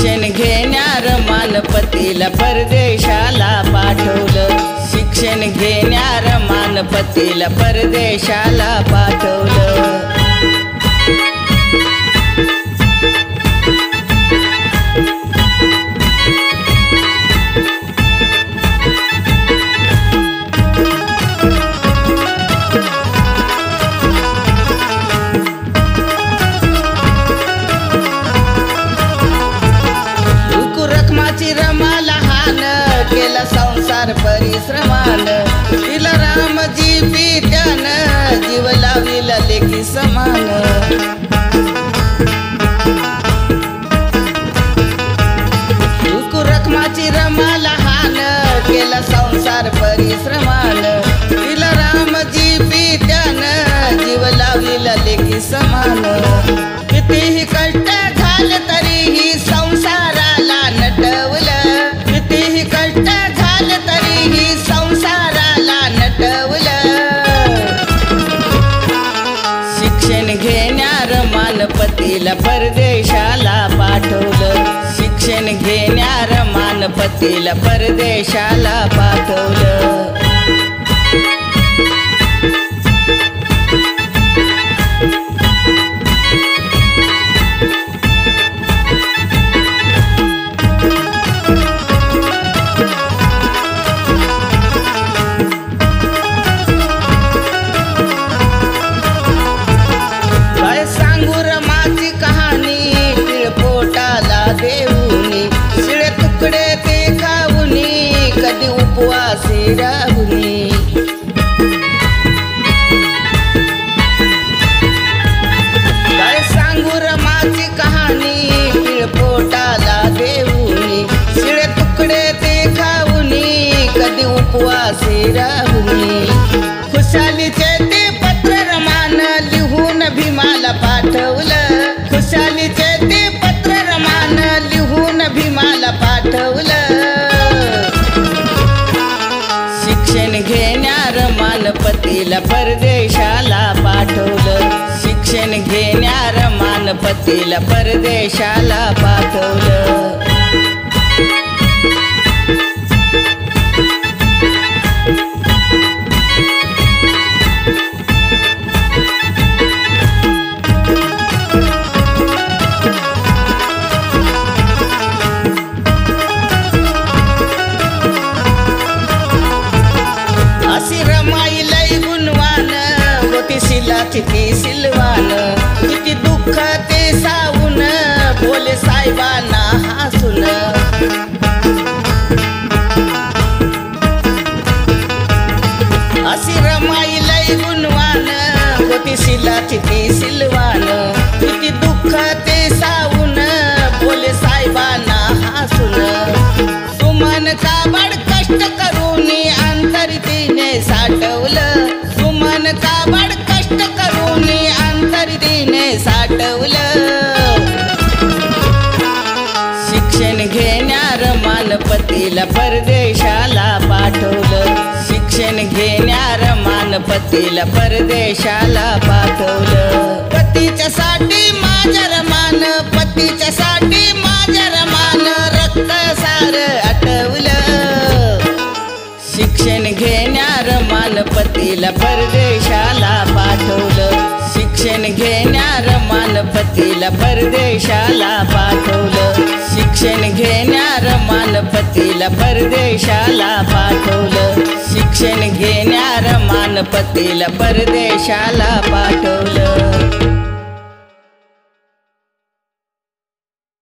शिक्षण घेण्यार मानपतीला परदेशाला पाठवलं. शिक्षण घेण्यार मानपतीला परदेशाला पाठवलं. रमा लहान केला संसार परिश्रमान. तिला रामजी पित्यानं जीव लाविला लेकी समान. रखमाची रमा लहान केला संसार परिश्रमान. तिला रामजी पित्यानं जीव लाविला लेकी समान. कितीही कष्ट झाले तरीही संसाराला नटवलं. कितीही कष्ट झाले तरीही संसाराला नटवलं. शिक्षण घेण्यार मानपतीला परदेशाला पाठवलं. शिक्षण घेण्यार मानपतीला परदेशाला पाठवलं. देऊनी शिळे तुकडे ते खाऊनी कधी उपवासी राहुनी. काय सांगू रमाची कहाणी पिळपोटाला देऊनी शिळे तुकडे ते खाऊनी कधी उपवासी राहुनी. खुशालीचे ते पत्र रमान लिहून भीमाला पाठवलं. खुशालीचे ते लिहून भीमाला पाठवलं. शिक्षण घेण्यार मानपतीला परदेशाला पाठवलं. शिक्षण घेण्यार मानपतीला परदेशाला पाठवलं. किती सिलवान किती दुःख ते सावून बोले साहेबांना हसून. अशी रमाई लय गुणवान होती शिला किती सिलवान किती दुःख ते सावून बोले साहेबांना हसून. सुमन काबड कष्ट करून अंतरतीने साठवलं. सुमन काबड कष्ट करून अंतरतीने साठवलं. शिक्षण घेण्यार मानपतीला परदेशाला पाठवलं. शिक्षण घेण्यार मानपतीला परदेशाला पाठवलं. पतीच्या साठी माझ्या रमान पतीच्या साठी माझ्या रमान रक्त सार आटवलं. शिक्षण घेण्यार मानपतीला परदेशाला पाठवलं. शिक्षण घेण्यार मानपतीला परदेशाला पाठवलं. शिक्षण घेण्यार मानपतीला परदेशाला पाठवलं. शिक्षण घेण्यार मानपतीला परदेशाला पाठवलं.